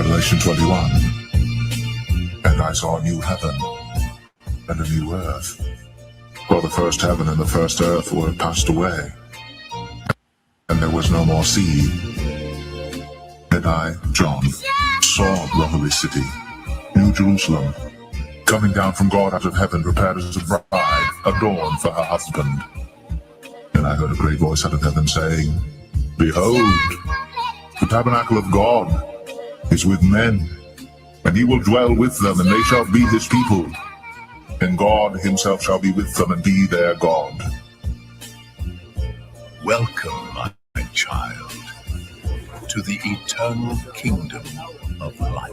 Revelation 21. And I saw a new heaven and a new earth. For the first heaven and the first earth were passed away, and there was no more sea. And I, John, saw the holy city, New Jerusalem, coming down from God out of heaven, prepared as a bride, adorned for her husband. And I heard a great voice out of heaven saying, Behold, the tabernacle of God is with men, and he will dwell with them, and they shall be his people. And God himself shall be with them and be their God. Welcome, my child, to the eternal kingdom of light.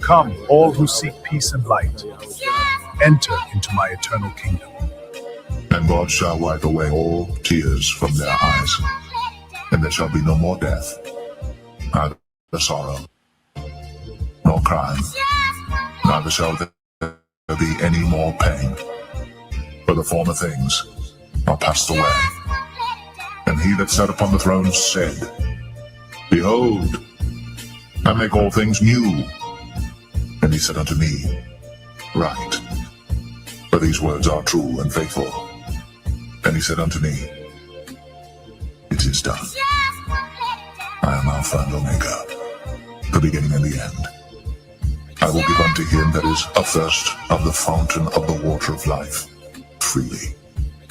Come, all who seek peace and light, enter into my eternal kingdom. And God shall wipe away all tears from their eyes, and there shall be no more death, neither sorrow, nor crying, neither shall there be any more pain, for the former things are passed away. And he that sat upon the throne said, Behold, I make all things new. And he said unto me, Write, for these words are true and faithful. And he said unto me, It is done. I am Alpha and Omega, the beginning and the end. I will give unto him that is athirst of the fountain of the water of life freely.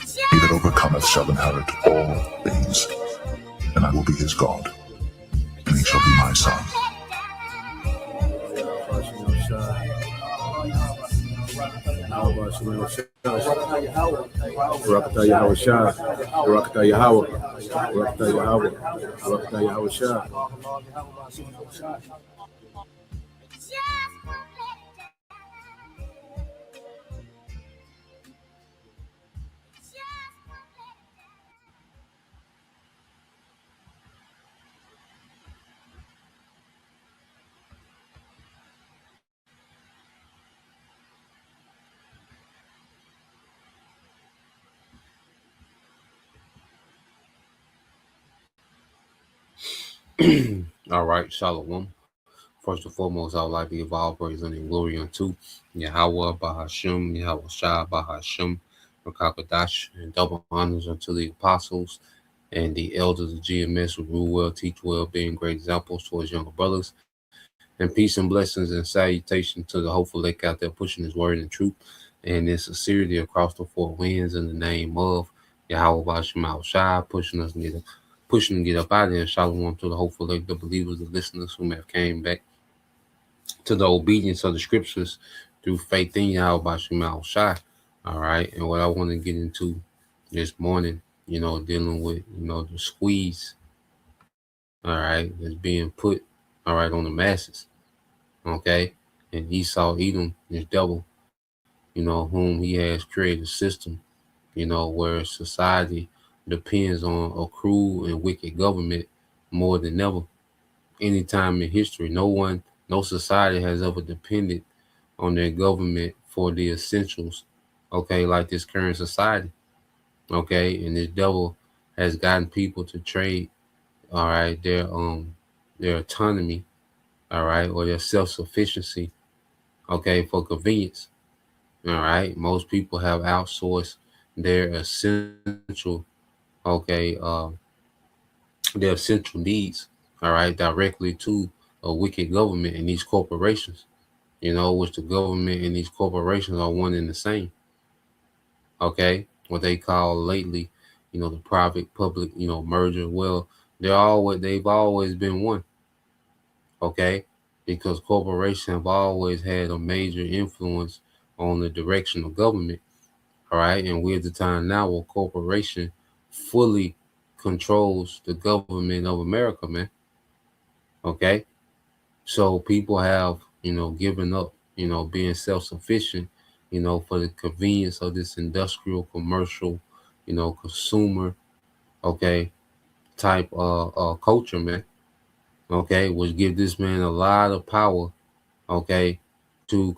He that overcometh shall inherit all things, and I will be his God, and he shall be my son. All right, Shalom. First and foremost, I would like to give all praise and glory unto Yahweh Bahasham, Yahweh Shah Bahasham, Rakakadash, and double honors unto the apostles and the elders of GMS who rule well, teach well, being great examples towards younger brothers. And peace and blessings and salutation to the hopeful lake out there pushing his word and truth and in sincerity across the four winds in the name of Yahweh Bahasham Shah, pushing to get up out of there. Shalom to the hopeful lake, the believers, the listeners who have came back to the obedience of the scriptures through faith in Yahweh Bahasham Shah. All right. And what I want to get into this morning, dealing with, the squeeze, all right, that's being put, all right, on the masses. Okay. And Esau, Edom, this devil, whom he has created a system, where society depends on a cruel and wicked government more than ever. Any time in history, no society has ever depended on their government for the essentials, okay, like this current society, okay, and this devil has gotten people to trade, all right, their autonomy, all right, or their self-sufficiency, okay, for convenience, all right. Most people have outsourced their essential, okay, their essential needs, all right, directly to a wicked government and these corporations, which the government and these corporations are one and the same. Okay, what they call lately, the private public, merger. Well, they've always been one. Okay, because corporations have always had a major influence on the direction of government. All right, and we're at the time now where corporation fully controls the government of America, man. Okay, so people have, given up, being self-sufficient, for the convenience of this industrial, commercial, consumer, okay, type culture, man. Okay, which give this man a lot of power, okay, to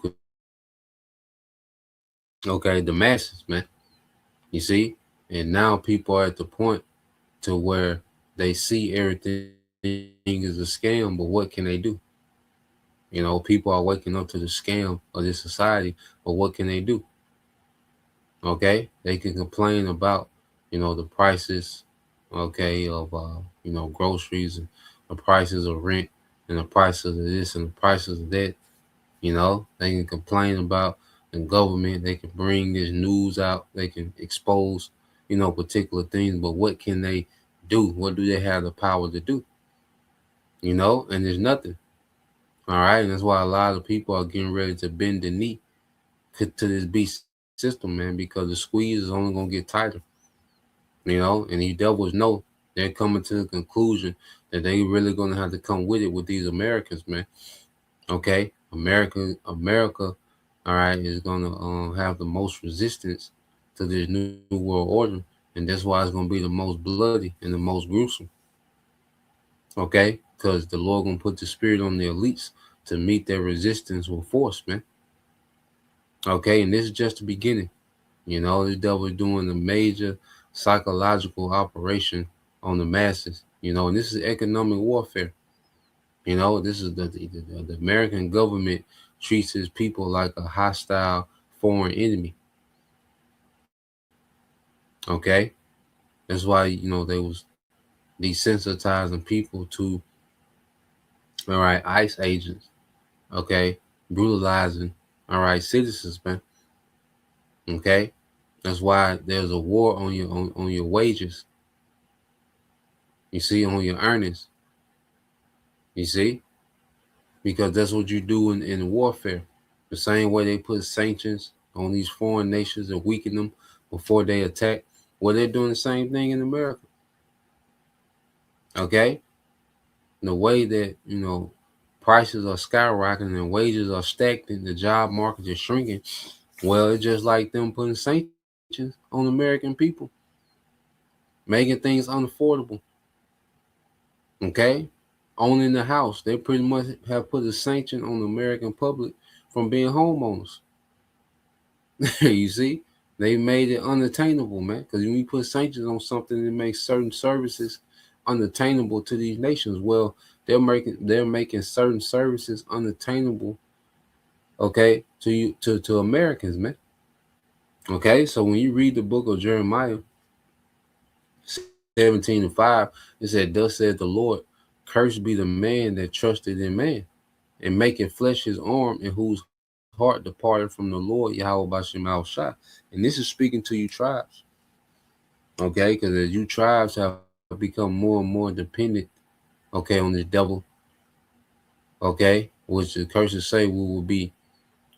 the masses, man. You see, and now people are at the point to where they see everything is a scam, but what can they do? You know, people are waking up to the scam of this society, but what can they do? Okay, they can complain about, the prices, okay, of groceries, and the prices of rent, and the prices of this and the prices of that. They can complain about the government. They can bring this news out. They can expose, particular things. But what can they do? What do they have the power to do? And there's nothing. All right, and that's why a lot of people are getting ready to bend the knee to this beast system, man, because the squeeze is only gonna get tighter. And these devils know they're coming to the conclusion that they really gonna have to come with it with these Americans, man. Okay, America, all right, is gonna have the most resistance to this new world order, and that's why it's gonna be the most bloody and the most gruesome. Okay, because the Lord gonna put the spirit on the elites to meet their resistance with force, man. Okay, and this is just the beginning. This devil is doing a major psychological operation on the masses. And this is economic warfare. This is the American government treats its people like a hostile foreign enemy. Okay, that's why they was desensitizing people to ICE agents. Okay, brutalizing citizens, man. Okay, that's why there's a war on your wages. You see, on your earnings. You see, because that's what you do in warfare. The same way they put sanctions on these foreign nations and weaken them before they attack. Well, they're doing the same thing in America. Okay? The way that, prices are skyrocketing and wages are stagnant, the job market is shrinking. Well, it's just like them putting sanctions on American people, making things unaffordable. Okay? Owning the house, they pretty much have put a sanction on the American public from being homeowners. You see, they made it unattainable, man. Because when you put sanctions on something, it makes certain services unattainable to these nations. Well, they're making certain services unattainable, okay, to Americans, man. Okay, so when you read the book of Jeremiah 17:5, it said, "Thus said the Lord, cursed be the man that trusted in man, and making flesh his arm, and whose heart departed from the Lord Yahweh Bashim Shai." And this is speaking to you tribes. Okay, because as you tribes have become more and more dependent, okay, on this devil, okay, which the curses say we will be,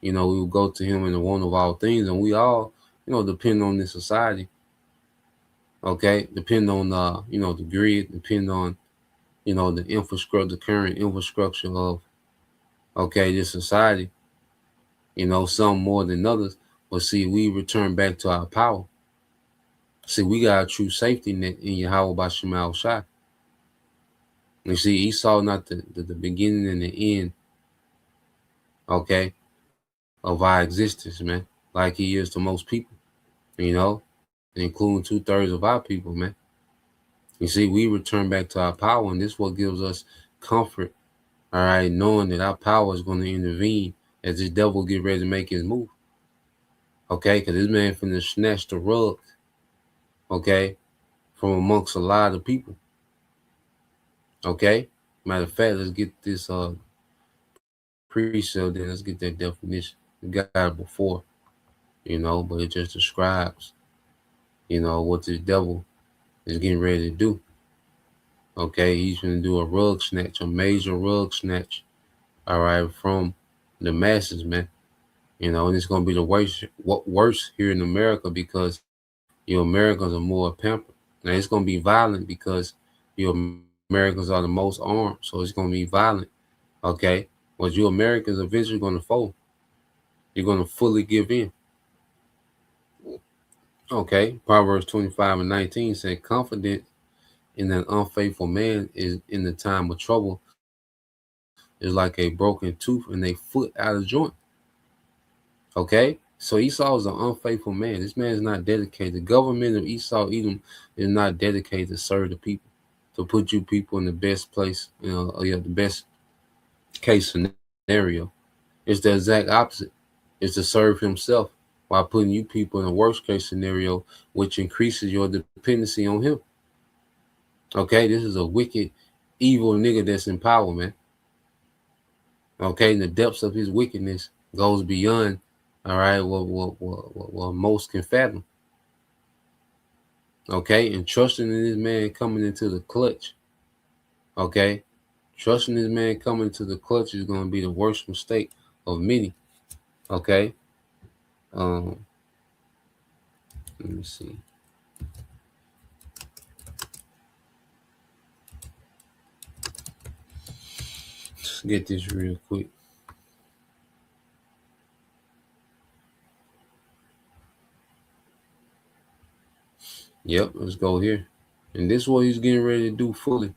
we will go to him in the one of all things, and we all, depend on this society. Okay, depend on the grid, depend on, the infrastructure, the current infrastructure of, okay, this society. Some more than others. But see, we return back to our power. See, we got a true safety net in Yahweh Bashim Shai. You see, Esau not the beginning and the end, okay, of our existence, man, like he is to most people, including 2/3 of our people, man. You see, we return back to our power, and this is what gives us comfort, all right, knowing that our power is going to intervene as this devil get ready to make his move. Okay, because this man finna snatch the rug, okay, from amongst a lot of people. Okay, matter of fact, let's get this precept, then let's get that definition. We got it before, but it just describes, what this devil is getting ready to do. Okay, he's gonna do a rug snatch, a major rug snatch, all right, from the masses, man. And it's gonna be the worse here in America because you Americans are more pampered. Now it's gonna be violent because you Americans are the most armed, so it's gonna be violent. Okay, but you Americans eventually gonna fold. You're gonna fully give in. Okay, Proverbs 25:19 said, "Confident in an unfaithful man is in the time of trouble is like a broken tooth and a foot out of joint." Okay, so Esau is an unfaithful man. This man is not dedicated. The government of Esau Edom is not dedicated to serve the people, to put you people in the best place, the best case scenario. It's the exact opposite. It's to serve himself while putting you people in a worst case scenario, which increases your dependency on him. Okay, this is a wicked, evil nigga that's in power, man. Okay, and the depths of his wickedness goes beyond, all right, what most can fathom. Okay, and trusting in this man coming into the clutch. Okay, trusting this man coming into the clutch is going to be the worst mistake of many. Okay, let me see. Let's get this real quick. Yep, let's go here. And this is what he's getting ready to do fully.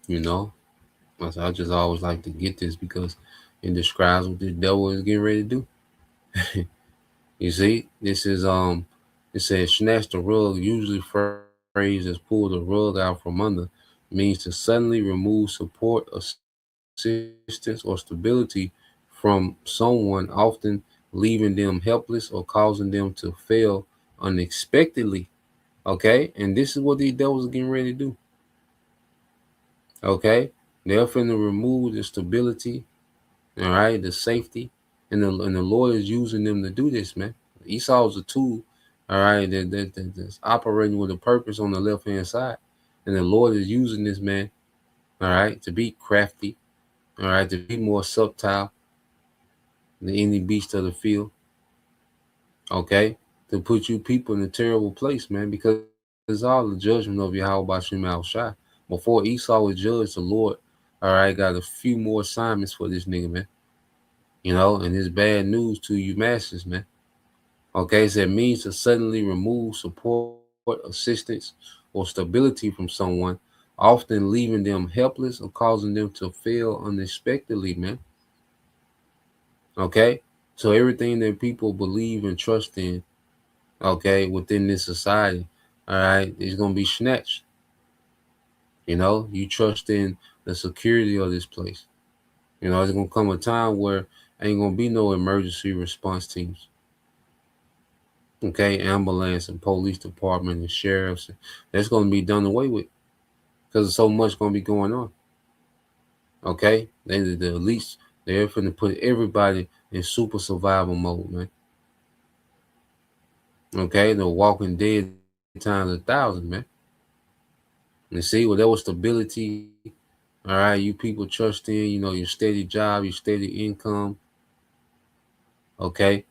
You know, I just always like to get this because it describes what the devil is getting ready to do. You see, this is it says snatch the rug, usually phrased as pull the rug out from under, means to suddenly remove support, assistance, or stability from someone, often leaving them helpless or causing them to fail unexpectedly. Okay, and this is what these devils are getting ready to do. Okay, they're finna remove the stability, all right, the safety, and the Lord is using them to do this, man. Esau is a tool, all right, that's operating with a purpose on the left hand side, and the Lord is using this man, all right, to be crafty, all right, to be more subtle than any beast of the field, okay, to put you people in a terrible place, man, because it's all the judgment of Yahweh Bashim Al Shai. Before Esau was judged, the Lord, all right, got a few more assignments for this nigga, man. You know, and it's bad news to you masses, man. Okay, so it means to suddenly remove support, assistance, or stability from someone, often leaving them helpless or causing them to fail unexpectedly, man. Okay, so everything that people believe and trust in, okay, within this society, all right, is going to be snatched. You know, you trust in the security of this place. You know, there's going to come a time where ain't going to be no emergency response teams. Okay, ambulance and police department and sheriffs. That's going to be done away with because there's so much going to be going on. Okay, the elites, they're going to put everybody in super survival mode, man. Okay, the Walking Dead times 1,000, man. And see, well, there was stability. All right, you people trust in, you know, your steady job, your steady income. Okay,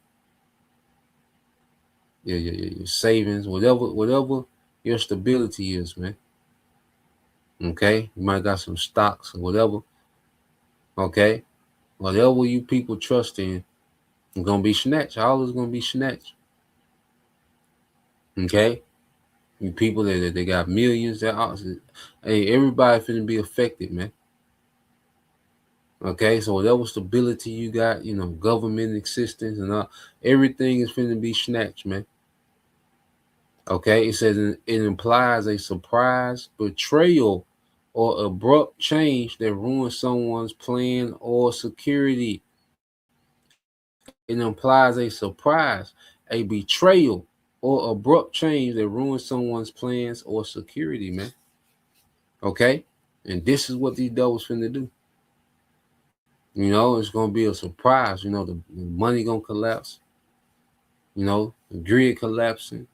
your savings, whatever your stability is, man. Okay, you might got some stocks or whatever. Okay, whatever you people trust in, it's gonna be snatched. All is gonna be snatched. Okay, you people that they got millions. Hey, everybody finna be affected, man. Okay, so whatever stability you got, you know, government existence and all, everything is finna be snatched, man. Okay, it says it implies a surprise betrayal or abrupt change that ruins someone's plan or security. It implies a surprise, a betrayal, or abrupt change that ruins someone's plans or security, man. Okay? And this is what these devils finna do. You know, it's gonna be a surprise. You know, the money gonna collapse. You know, the grid collapsing.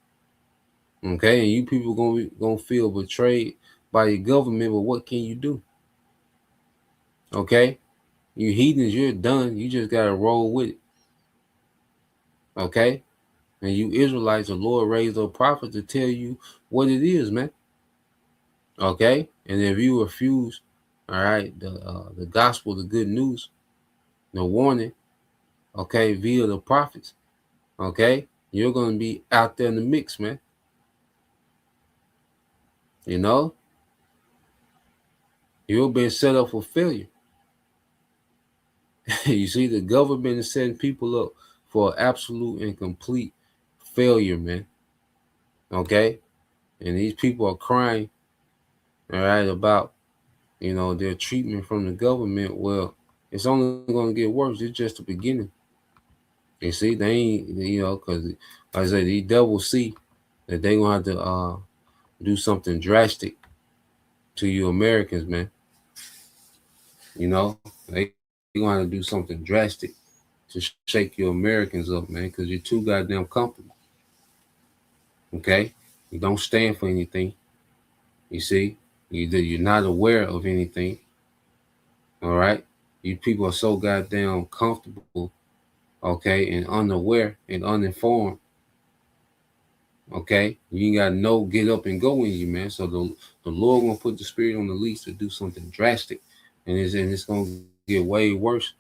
Okay, and you people gonna feel betrayed by your government, but what can you do? Okay, you heathens, you're done. You just gotta roll with it. Okay, and you Israelites, the Lord raised up prophets to tell you what it is, man. Okay, and if you refuse, all right, the gospel, the good news, the warning, okay, via the prophets, okay, you're gonna be out there in the mix, man. You know, you've been set up for failure. You see, the government is setting people up for absolute and complete failure, man. Okay, And these people are crying, all right, about, their treatment from the government. Well, it's only going to get worse. It's just the beginning. You see, they ain't, because like I say, these devils see that they going to have to do something drastic to you Americans, man. They going to have to do something drastic to shake you Americans up, man, because you're too goddamn comfortable. Okay? You don't stand for anything. You see? You're not aware of anything. All right? You people are so goddamn comfortable, okay, and unaware and uninformed. Okay? You ain't got no get up and go in you, man. So the Lord gonna put the spirit on the least to do something drastic. And it's gonna get way worse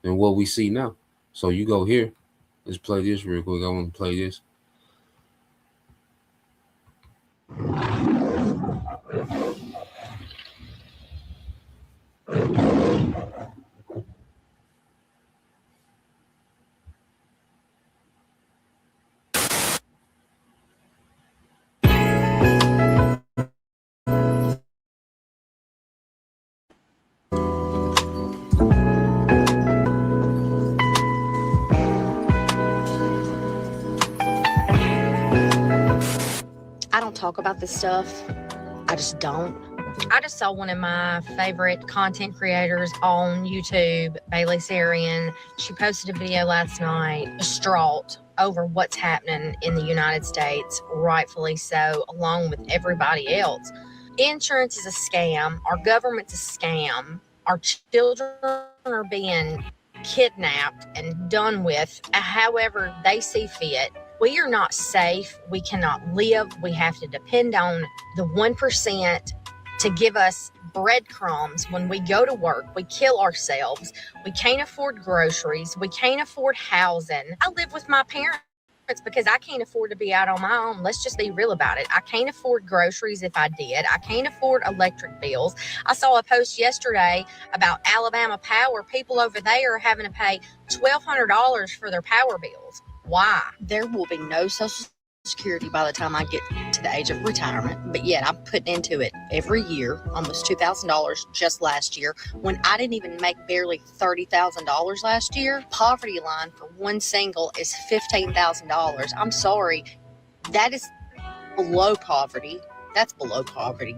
than what we see now. So you go here. Let's play this real quick. I want to play this. I don't talk about this stuff. I just don't. I just saw one of my favorite content creators on YouTube, Bailey Sarian. She posted a video last night, distraught over what's happening in the United States, rightfully so, along with everybody else. Insurance is a scam. Our government's a scam. Our children are being kidnapped and done with however they see fit. We are not safe. We cannot live. We have to depend on the 1% to give us breadcrumbs when we go to work. We kill ourselves. We can't afford groceries. We can't afford housing. I live with my parents because I can't afford to be out on my own. Let's just be real about it. I can't afford groceries if I did. I can't afford electric bills. I saw a post yesterday about Alabama Power. People over there are having to pay $1,200 for their power bills. Why? There will be no Social Security by the time I get to the age of retirement, but yet I'm putting into it every year, almost $2,000 just last year, when I didn't even make barely $30,000 last year. Poverty line for one single is $15,000. I'm sorry, that is below poverty. That's below poverty.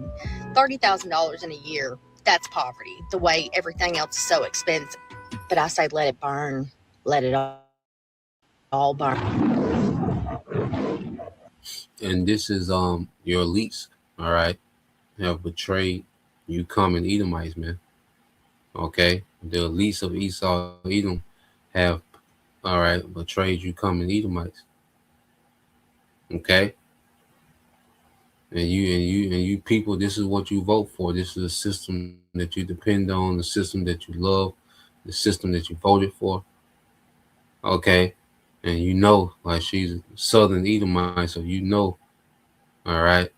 $30,000 in a year, that's poverty, the way everything else is so expensive. But I say let it burn, let it all burn. And this is your elites, all right, have betrayed you common Edomites, man. Okay, the elites of Esau Edom have, all right, betrayed you common Edomites. Okay, and you people, this is what you vote for. This is a system that you depend on, the system that you love, the system that you voted for. Okay, and like she's a Southern Edomite, so all right,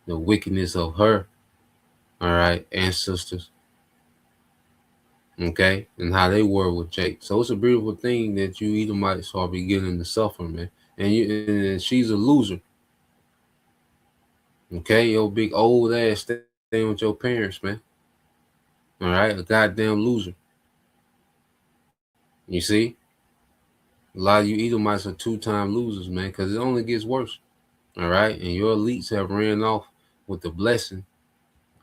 the wickedness of her, all right, ancestors, okay, and how they were with Jake. So it's a beautiful thing that you Edomites are beginning to suffer, man. And she's a loser. Okay, your big old ass staying with your parents, man. All right, a goddamn loser. You see, a lot of you Edomites are 2-time losers, man, because it only gets worse. All right, and your elites have ran off with the blessing.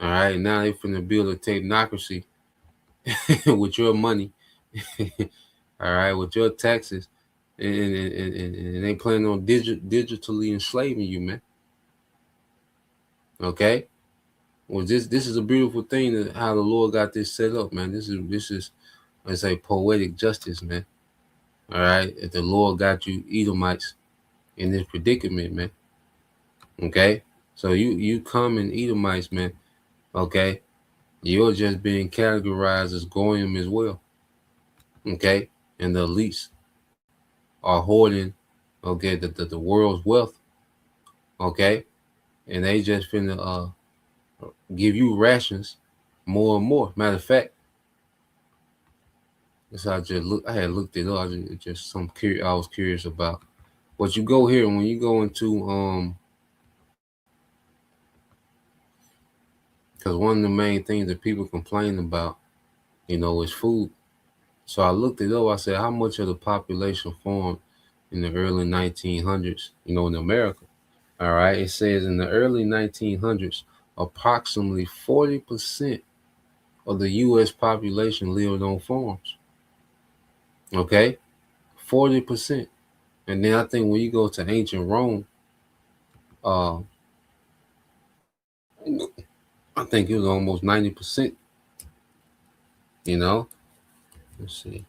All right, now they finna build a technocracy with your money. All right, with your taxes, and they plan on digitally enslaving you, man. Okay, well, this is a beautiful thing that how the Lord got this set up, man. This is let's say poetic justice, man. All right, if the Lord got you Edomites in this predicament, man. Okay, so you common Edomites, man. Okay, you're just being categorized as Goyim as well. Okay, and the elites are hoarding, okay, the world's wealth. Okay, and they just finna give you rations more and more. Matter of fact, this I had looked it up. I was curious about. But you go here when you go into Because one of the main things that people complain about, is food. So I looked it up. I said, how much of the population formed in the early 1900s, in America? All right. It says in the early 1900s, approximately 40% of the U.S. population lived on farms. Okay. 40%. And then I think when you go to ancient Rome, uh, I think it was almost 90%, you know. Let's see.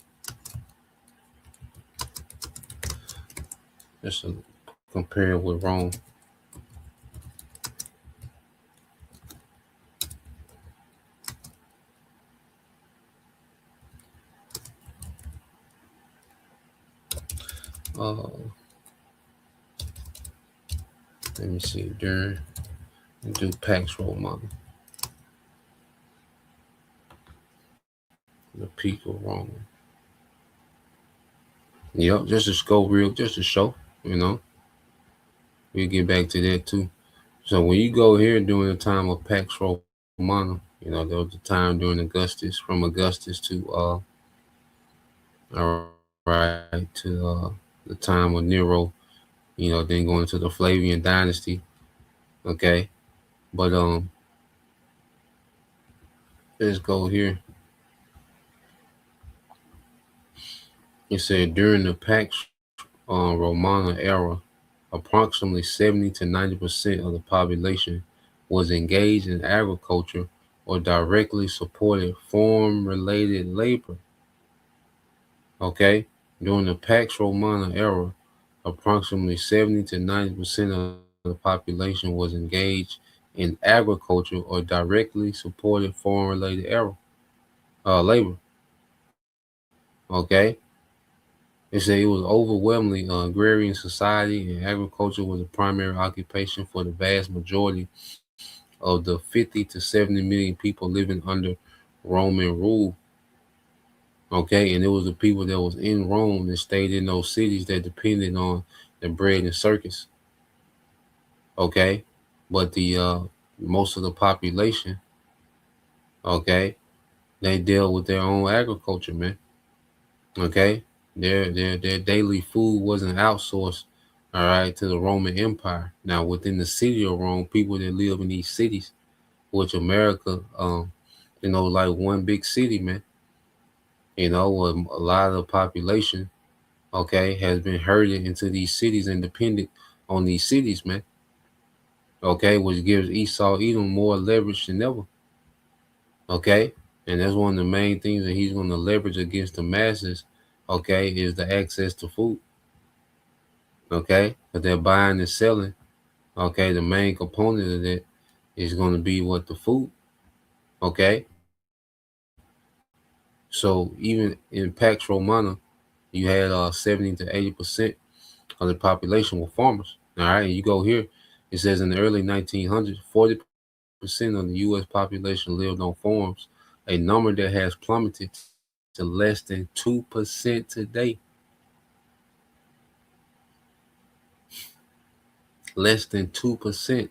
Just to compare it with Rome. Let me see. During do Pax Romana. The peak of Rome. Yep, just to go real, just to show, we'll get back to that too. So when you go here during the time of Pax Romana, there was a time during Augustus, from Augustus to all right, to the time of Nero, then going to the Flavian dynasty. Okay. But let's go here. It said during the Pax Romana era, approximately 70 to 90% of the population was engaged in agriculture or directly supported farm-related labor. Okay? During the Pax Romana era, approximately 70 to 90% of the population was engaged in agriculture or directly supported farm-related labor. Okay? They say it was overwhelmingly agrarian society, and agriculture was a primary occupation for the vast majority of the 50 to 70 million people living under Roman rule. Okay, and it was the people that was in Rome that stayed in those cities that depended on the bread and circus. Okay, but the most of the population, okay, they dealt with their own agriculture, man. Okay, their daily food wasn't outsourced, all right, to the Roman Empire. Now within the city of Rome, people that live in these cities, which America, like one big city, man. A lot of the population, okay, has been herded into these cities and dependent on these cities, man. Okay, which gives Esau Edom more leverage than ever. Okay, and that's one of the main things that he's going to leverage against the masses. Okay, is the access to food. Okay, but they're buying and selling. Okay, the main component of that is going to be what the food. Okay, so even in Pax Romana, you had 70 to 80% of the population were farmers. All right, and you go here, it says in the early 1900s, 40% of the U.S. population lived on farms, a number that has plummeted to less than 2% today. Less than 2%,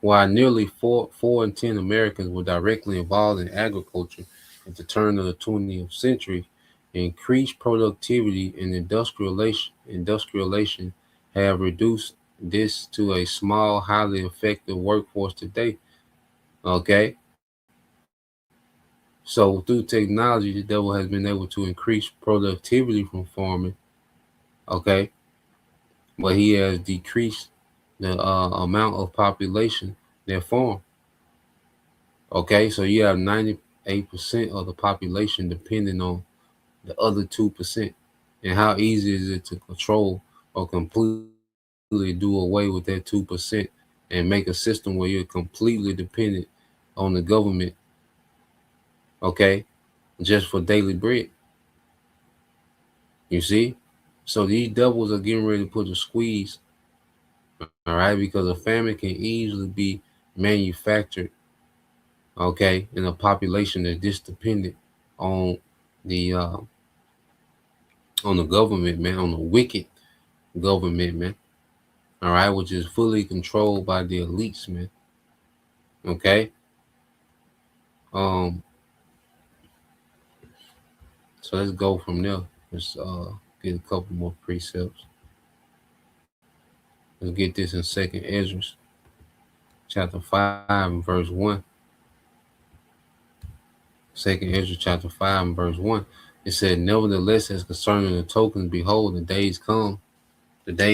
while nearly 4 in 10 Americans were directly involved in agriculture at the turn of the 20th century. Increased productivity and industrialization have reduced this to a small, highly effective workforce today. Okay. So through technology, the devil has been able to increase productivity from farming. Okay. But he has decreased the amount of population that farm. Okay. So you have 98% of the population depending on the other 2%. And how easy is it to control or completely do away with that 2% and make a system where you're completely dependent on the government, okay, just for daily bread? You see? So these devils are getting ready to put a squeeze, all right, because a famine can easily be manufactured, okay, in a population that's just dependent on the government, man, on the wicked government, man. All right, which is fully controlled by the elites, man. Okay. Um, so let's go from there. Let's get a couple more precepts. Let's get this in Second Ezra, chapter 5 and verse 1. Second Ezra chapter 5 and verse 1. It said, nevertheless, as concerning the tokens, behold, the days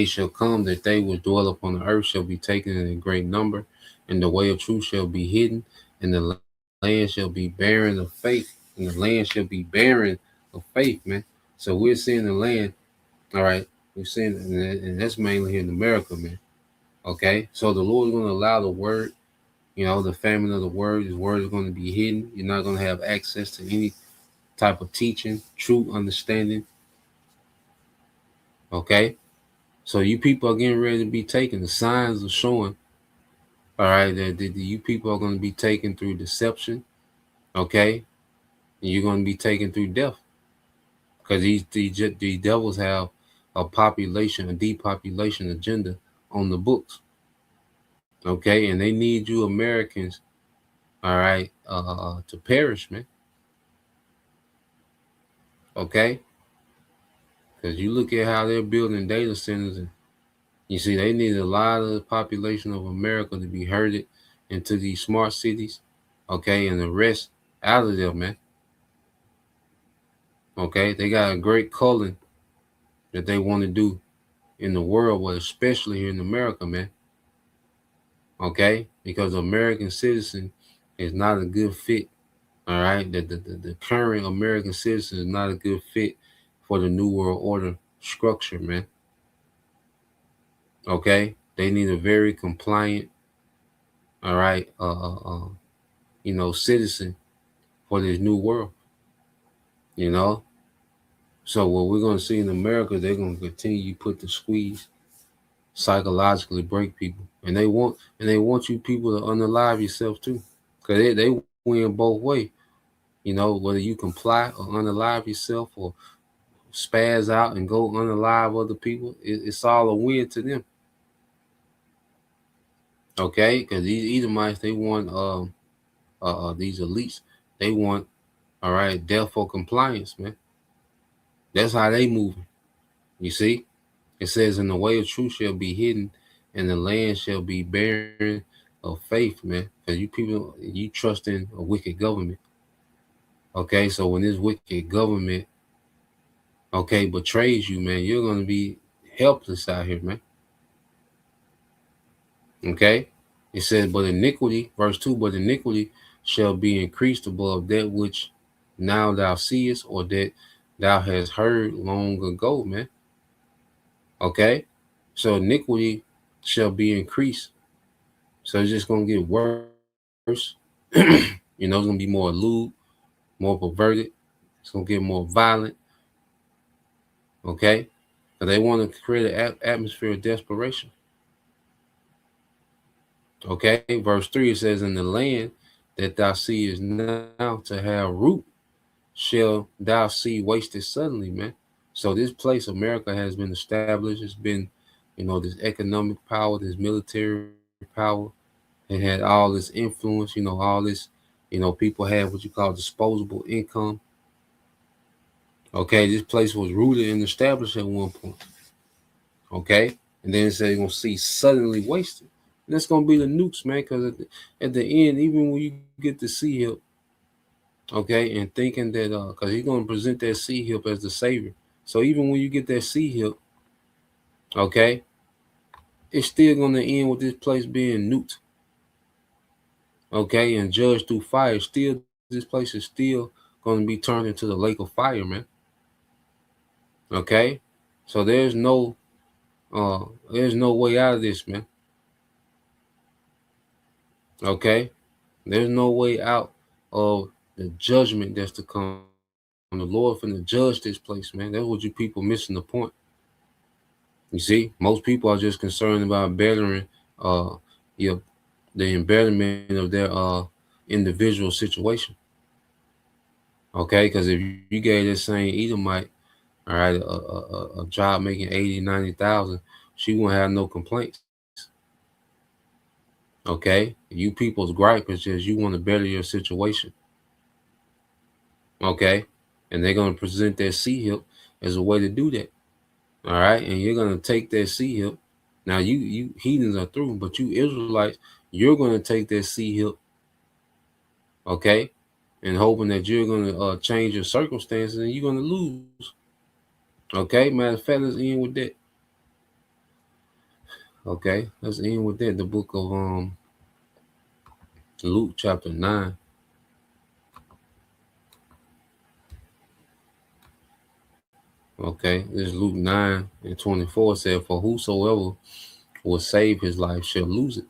shall come that they which dwell upon the earth shall be taken in a great number, and the way of truth shall be hidden, and the land shall be barren of faith. And the land shall be barren of faith, man. So we're seeing the land, all right, we're seeing, and that's mainly here in America, man. Okay, so the Lord is going to allow the word, the famine of the word, his word is going to be hidden. You're not going to have access to any type of teaching, true understanding. Okay, so you people are getting ready to be taken. The signs are showing, all right, that you people are going to be taken through deception. Okay, and you're going to be taken through death, because these devils have a depopulation agenda on the books. Okay, and they need you Americans, all right, to perish, man. Okay, because you look at how they're building data centers, and you see they need a lot of the population of America to be herded into these smart cities. Okay, and the rest out of there, man. Okay, they got a great calling that they want to do in the world, but especially here in America, man. Okay, because American citizen is not a good fit. All right, the current American citizen is not a good fit for the New World Order structure, man. Okay, they need a very compliant, all right, citizen for this new world. You know, so what we're gonna see in America, they're gonna continue to put the squeeze, psychologically break people, and they want you people to unalive yourself too, because they win both ways. Whether you comply or unalive yourself or spaz out and go unalive other people, it's all a win to them. Okay, because these Edomites, they want these elites, they want, all right, death for compliance, man. That's how they moving. You see, it says, "In the way of truth shall be hidden, and the land shall be barren of faith, man." Because you people, you trust in a wicked government. Okay, so when this wicked government, okay, betrays you, man, you're gonna be helpless out here, man. Okay, it says, "But iniquity," verse 2, "but iniquity shall be increased above that which now thou seest, or that thou hast heard long ago," man. Okay, so iniquity shall be increased. So it's just gonna get worse. It's gonna be more lewd, more perverted. It's gonna get more violent. Okay, so they want to create an atmosphere of desperation. Okay, verse 3, it says, "In the land that thou seest now to have root, shall thou see wasted suddenly," man. So this place, America, has been established. It's been, this economic power, this military power. It had all this influence, all this, people had what you call disposable income. Okay, this place was rooted and established at one point. Okay, and then it said you're gonna see suddenly wasted. And that's gonna be the nukes, man, because at the end, even when you get the sea help, okay, and thinking that because he's gonna present that sea help as the savior. So even when you get that sea help, okay, it's still gonna end with this place being nuked. Okay, and judged through fire. Still, this place is still gonna be turned into the lake of fire, man. Okay, so there's no way out of this, man. Okay, there's no way out of the judgment that's to come. The Lord finna judge this place, man. That's what you people missing the point. You see, most people are just concerned about bettering the betterment of their individual situation. Okay, because if you gave that same Edomite, all right, a job making 80, 90,000, she won't have no complaints. Okay, you people's gripe is just you want to better your situation. Okay, and they're gonna present their C hip as a way to do that. All right, and you're gonna take that C hip. Now you heathens are through, but you Israelites, you're gonna take that C hip, okay, and hoping that you're gonna change your circumstances, and you're gonna lose. Okay, matter of fact, let's end with that. Okay, let's end with that. The book of Luke chapter 9. Okay, this is Luke 9:24 said, "For whosoever will save his life shall lose it."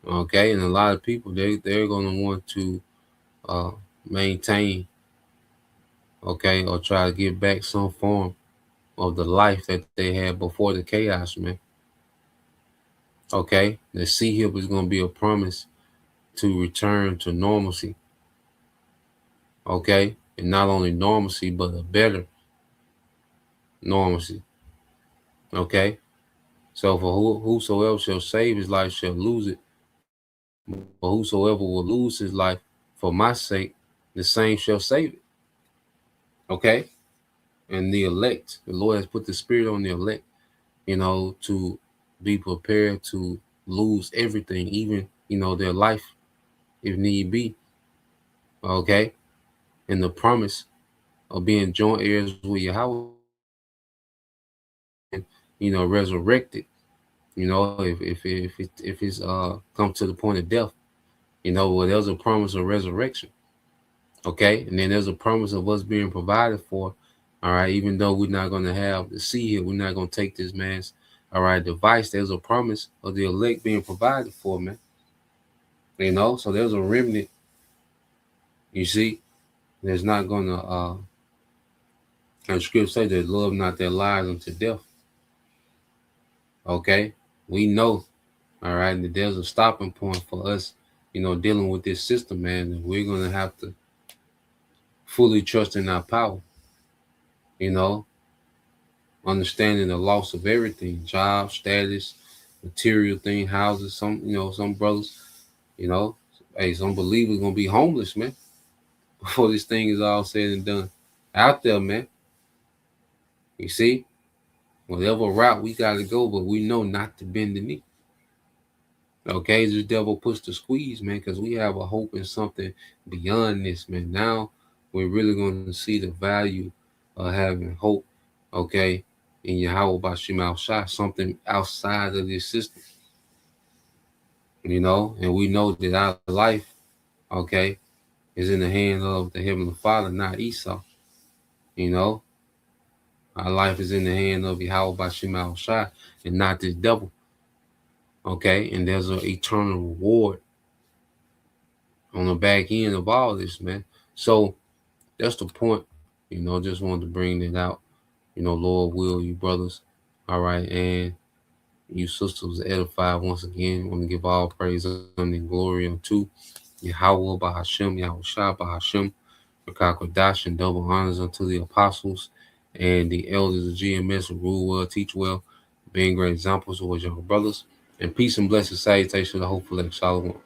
Okay, and a lot of people they're gonna want to maintain, okay, or try to get back some form of the life that they had before the chaos, man. Okay, the C hip is gonna be a promise to return to normalcy. Okay, and not only normalcy but a better normalcy. Okay, so for whosoever shall save his life shall lose it, but whosoever will lose his life for my sake, the same shall save it. Okay, and the elect, the Lord has put the Spirit on the elect, to be prepared to lose everything, even their life, if need be. Okay, and the promise of being joint heirs with Yahweh, resurrected. If it's come to the point of death, well, there's a promise of resurrection. Okay, and then there's a promise of us being provided for. All right, even though we're not going to have the seed here, we're not going to take this man's device. There's a promise of the elect being provided for, man. So there's a remnant. You see, there's not going to. And scripture say that love not their lives unto death. Okay, we know, all right, that there's a stopping point for us, dealing with this system, man. And we're going to have to fully trust in our power. Understanding the loss of everything, job, status, material thing, houses. Some brothers, some believers gonna be homeless, man, before this thing is all said and done. Out there, man. You see, whatever route we gotta go, but we know not to bend the knee. Okay, the devil puts the squeeze, man, because we have a hope in something beyond this, man. Now we're really going to see the value of having hope, okay, in Yahweh Bashim Al-Shah, something outside of this system. And we know that our life, okay, is in the hand of the Heavenly Father, not Esau. Our life is in the hand of Yahweh Bashim Al-Shah and not this devil. Okay, and there's an eternal reward on the back end of all this, man. So that's the point. Just wanted to bring that out. Lord will, you brothers, all right, and you sisters edified once again. Want to give all praise and glory unto Yahweh Bahashem, Yahushua Bahashem, Rakakadash, and double honors unto the apostles and the elders of GMS who rule well, teach well, being great examples of young brothers. And peace and blessed salutation to the hopeful Shalom.